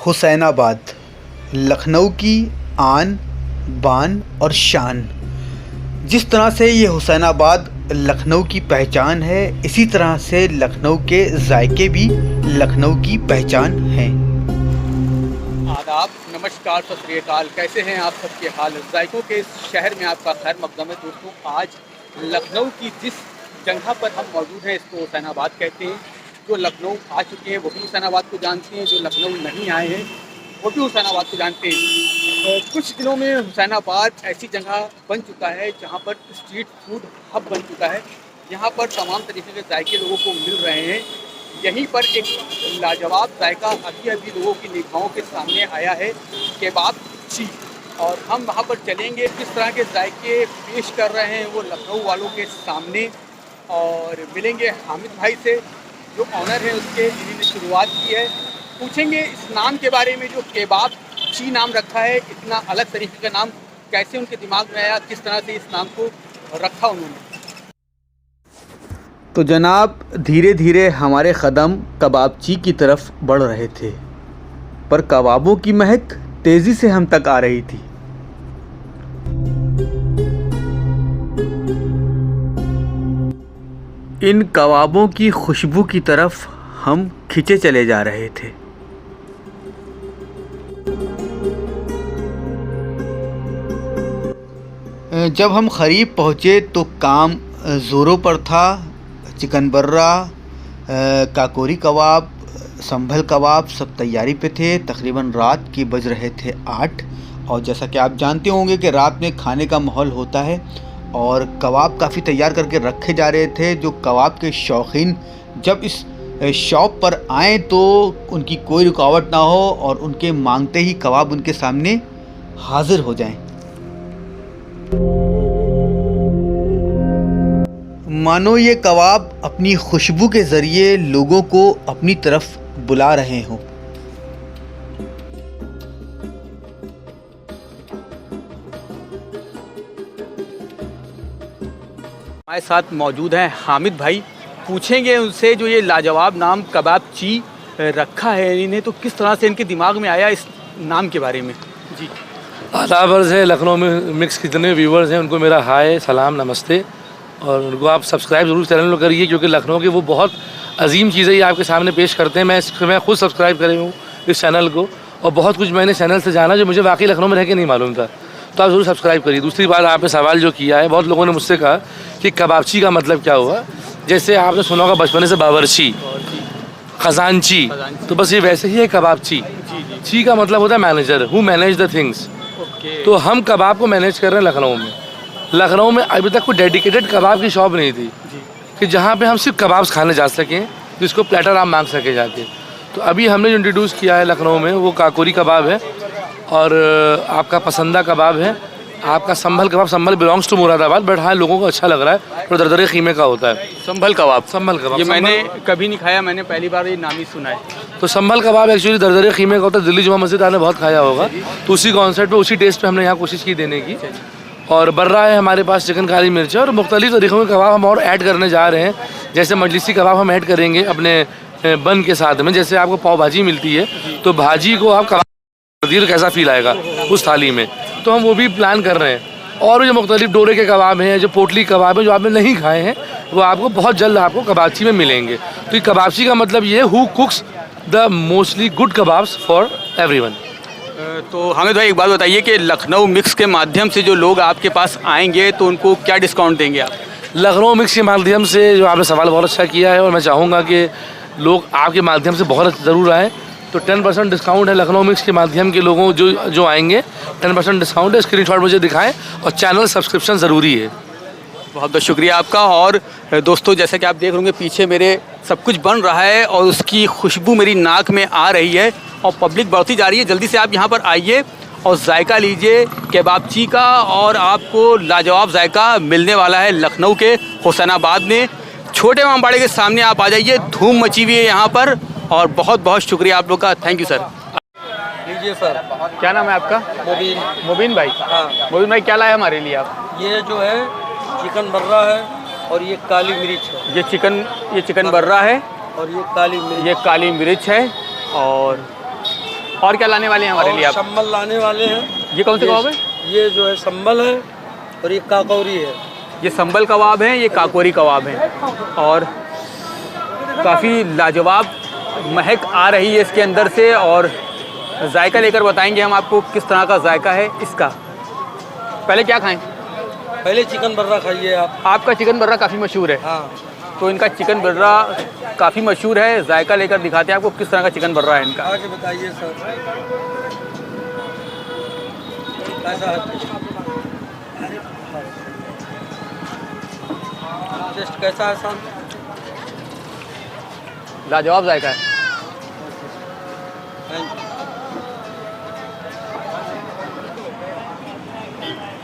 हुसैनाबाद लखनऊ की आन बान और शान। जिस तरह से ये हुसैनाबाद लखनऊ की पहचान है, इसी तरह से लखनऊ के जायके भी लखनऊ की पहचान हैं। आदाब, नमस्कार, सत श्री अकाल। कैसे हैं आप सबके हाल? जायकों के इस शहर में आपका खैर मकदम है। दोस्तों, आज लखनऊ की जिस जगह पर हम मौजूद हैं, इसको हुसैनाबाद कहते हैं। जो लखनऊ आ चुके हैं वो भी हुसैनाबाद को जानते हैं, जो लखनऊ नहीं आए हैं वो भी हुसैनाबाद को जानते हैं। कुछ दिनों में हुसैनाबाद ऐसी जगह बन चुका है जहाँ पर स्ट्रीट फूड हब बन चुका है। यहाँ पर तमाम तरीके के जायके लोगों को मिल रहे हैं। यहीं पर एक लाजवाब जायका अभी लोगों की निगाहों के सामने आया है, केबाब ची। और हम वहाँ पर चलेंगे, किस तरह के जायके पेश कर रहे हैं वो लखनऊ वालों के सामने, और मिलेंगे हामिद भाई से जो ऑनर है उसके, जिन्होंने शुरुआत की है। पूछेंगे इस नाम के बारे में, जो केबाब ची नाम रखा है, इतना अलग तरीके का नाम कैसे उनके दिमाग में आया, किस तरह से इस नाम को रखा उन्होंने। तो जनाब, धीरे धीरे हमारे कदम कबाबची की तरफ बढ़ रहे थे, पर कबाबों की महक तेज़ी से हम तक आ रही थी। इन कबाबों की खुशबू की तरफ हम खिंचे चले जा रहे थे। जब हम करीब पहुँचे तो काम ज़ोरों पर था। चिकन बर्रा, काकोरी कबाब, संभल कबाब सब तैयारी पे थे। तकरीबन रात के बज रहे थे 8, और जैसा कि आप जानते होंगे कि रात में खाने का माहौल होता है, और कबाब काफ़ी तैयार करके रखे जा रहे थे। जो कबाब के शौकीन जब इस शॉप पर आएँ तो उनकी कोई रुकावट ना हो और उनके मांगते ही कबाब उनके सामने हाजिर हो जाएं। मानो ये कबाब अपनी खुशबू के ज़रिए लोगों को अपनी तरफ बुला रहे हों। हमारे साथ मौजूद हैं हामिद भाई। पूछेंगे उनसे, जो ये लाजवाब नाम कबाब ची रखा है इन्हें, तो किस तरह से इनके दिमाग में आया इस नाम के बारे में। जी, आदाब है। लखनऊ में मिक्स कितने व्यूवर्स हैं उनको मेरा हाय, सलाम, नमस्ते। और उनको आप सब्सक्राइब ज़रूर चैनल को करिए, क्योंकि लखनऊ के वो बहुत अजीम चीज़ें ये आपके सामने पेश करते हैं। मैं खुद सब्सक्राइब करे हूँ इस चैनल को, और बहुत कुछ मैंने चैनल से जाना जो मुझे वाकई लखनऊ में रह के नहीं मालूम था। तो आप ज़रूर सब्सक्राइब करिए। दूसरी बात, आपने सवाल जो किया है, बहुत लोगों ने मुझसे कहा कि कबाबची का मतलब क्या हुआ। जैसे आपने सुना होगा बचपन से बावर्ची, खजानची, तो बस ये वैसे ही है कबाबची। ची का मतलब होता है manager, who manage the things. तो हम कबाब को मैनेज कर रहे हैं लखनऊ में। लखनऊ में अभी तक कोई डेडिकेटेड कबाब की शॉप नहीं थी कि जहाँ पे हम सिर्फ कबाब्स खाने जा सकें, जिसको प्लेटर आप मांग सके जाके। तो अभी हमने जो इंट्रोड्यूस किया है लखनऊ में, वो काकोरी कबाब है, और आपका पसंदा कबाब है, आपका संभल कबाब। संभल बिलोंग्स टू मुरादाबाद, बट हाँ लोगों को अच्छा लग रहा है, तो दरदरे कीमे का होता है संभल कबाब। संभल कबाब ये मैंने कभी नहीं खाया, मैंने पहली बार ये नाम ही सुना है। तो संभल कबाब एक्चुअली दरदरे कीमे का होता है। दिल्ली जुमा मस्जिद आपने बहुत खाया होगा, तो उसी कॉन्सेप्ट पे, उसी टेस्ट पे हमने यहाँ कोशिश की देने की। और बर्रा है हमारे पास, चिकन काली मिर्च है, और मुख्तलिफ तरीक़ों के कबाब हम और ऐड करने जा रहे हैं। जैसे मजलिसी कबाब हम ऐड करेंगे अपने बन के साथ में। जैसे आपको पाव भाजी मिलती है, तो भाजी को आप कबाब दिए तो कैसा फील आएगा उस थाली में, तो हम वो भी प्लान कर रहे हैं। और जो मुख्तलिफ डोरे के कबाब हैं, जो पोटली कबाब हैं, जो आपने नहीं खाए हैं, वो आपको बहुत जल्द आपको कबाबची में मिलेंगे। तो ये कबाबची का मतलब ये, who कुक्स the mostly good kebabs for everyone. तो हामिद भाई, एक बात बताइए कि लखनऊ मिक्स के माध्यम से जो लोग आपके पास आएंगे तो उनको क्या डिस्काउंट देंगे आप? लखनऊ मिक्स के माध्यम से, जो आपने सवाल बहुत अच्छा किया है, और मैं चाहूँगा कि लोग आपके माध्यम से बहुत ज़रूर आएँ। तो 10% डिस्काउंट है लखनऊ मिक्स के माध्यम के लोगों जो आएंगे, 10% डिस्काउंट है। स्क्रीनशॉट मुझे दिखाएं, और चैनल सब्सक्रिप्शन ज़रूरी है। बहुत बहुत शुक्रिया आपका। और दोस्तों, जैसे कि आप देख रहे होंगे पीछे मेरे सब कुछ बन रहा है, और उसकी खुशबू मेरी नाक में आ रही है, और पब्लिक बढ़ती जा रही है। जल्दी से आप यहाँ पर आइए और जायका लीजिए केबाबची का, और आपको लाजवाब जायका मिलने वाला है लखनऊ के हुसैनाबाद में। छोटे इमामबाड़े के सामने आप आ जाइए, धूम मची हुई है यहाँ पर। और बहुत बहुत शुक्रिया आप लोग का, थैंक यू सर। लीजिए सर। क्या नाम है आपका? मुबीन। मुबीन भाई। हाँ। मुबीन भाई, क्या लाए हमारे लिए आप? ये जो है चिकन बर्रा है, और ये काली मिर्च है। ये चिकन बर्रा है, और ये काली मिर्च। ये काली मिर्च है, और और क्या लाने वाले हैं हमारे लिए आप? संबल लाने वाले हैं। ये कौन से कबाब है? ये जो है संबल है और ये काकौरी है। ये संबल कबाब हैं, ये काकोरी कबाब हैं और काफ़ी लाजवाब महक आ रही है इसके अंदर से। और जायका लेकर बताएंगे हम आपको किस तरह का जायका है इसका। पहले क्या खाएं? पहले चिकन बर्रा खाइए आप। आपका चिकन बर्रा काफ़ी मशहूर है, हाँ, तो इनका चिकन बर्रा काफ़ी मशहूर है। जायका लेकर दिखाते हैं आपको किस तरह का चिकन बर्रा है इनका। आके बताइए सर कैसा है, टेस्ट कैसा है सर? लाजवाब जायका है।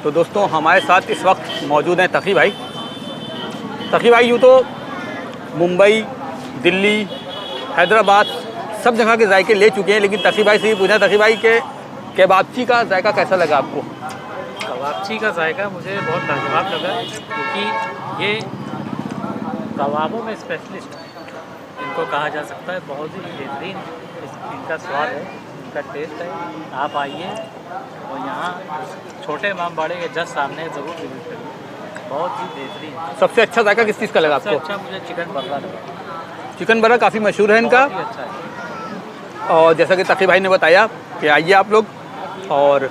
तो दोस्तों हमारे साथ इस वक्त मौजूद हैं तकी भाई। तकी भाई यूँ तो मुंबई, दिल्ली, हैदराबाद सब जगह के जायके ले चुके हैं, लेकिन तकी भाई से ही पूछा, तकी भाई के केबाबची का जायका कैसा लगा आपको? कबाबची का जायका मुझे बहुत लाजवाब लगा, क्योंकि ये कबाबों में स्पेशलिस्ट इनको कहा जा सकता है। बहुत ही बेहतरीन इनका स्वाद है, इनका टेस्ट है। आप आइए और यहाँ छोटे इमामबाड़े के जस्ट सामने ज़रूर विजिट करिए, बहुत ही बेहतरीन। सबसे अच्छा जायका किस चीज़ का लगा सबसे आपको? अच्छा मुझे चिकन बर्रा लगा। चिकन बर्रा काफ़ी मशहूर है इनका, बहुत ही अच्छा है। और जैसा कि तकी भाई ने बताया कि आइए आप लोग और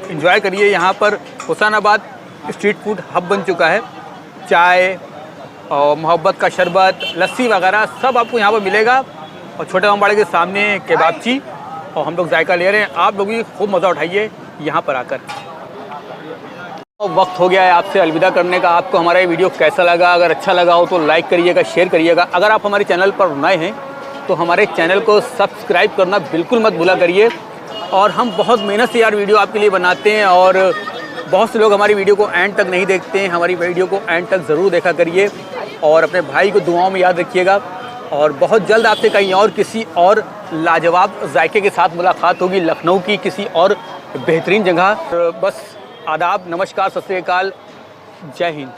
इन्जॉय करिए। यहाँ पर हुसैनाबाद स्ट्रीट फूड हब बन चुका है। चाय और मोहब्बत का शरबत, लस्सी वगैरह सब आपको यहाँ पर मिलेगा। और छोटे इमामबाड़े के सामने केबाबची, और हम लोग जायका ले रहे हैं। आप लोग भी खूब मज़ा उठाइए यहाँ पर आकर। वक्त हो गया है आपसे अलविदा करने का। आपको हमारा ये वीडियो कैसा लगा? अगर अच्छा लगा हो तो लाइक करिएगा, शेयर करिएगा। अगर आप हमारे चैनल पर नए हैं तो हमारे चैनल को सब्सक्राइब करना बिल्कुल मत भूला करिए। और हम बहुत मेहनत से यार वीडियो आपके लिए बनाते हैं, और बहुत से लोग हमारी वीडियो को एंड तक नहीं देखते हैं। हमारी वीडियो को एंड तक ज़रूर देखा करिए और अपने भाई को दुआओं में याद रखिएगा। और बहुत जल्द आपसे कहीं और किसी और लाजवाब जायके के साथ मुलाकात होगी, लखनऊ की किसी और बेहतरीन जगह। बस आदाब, नमस्कार, सत श्री अकाल, जय हिंद।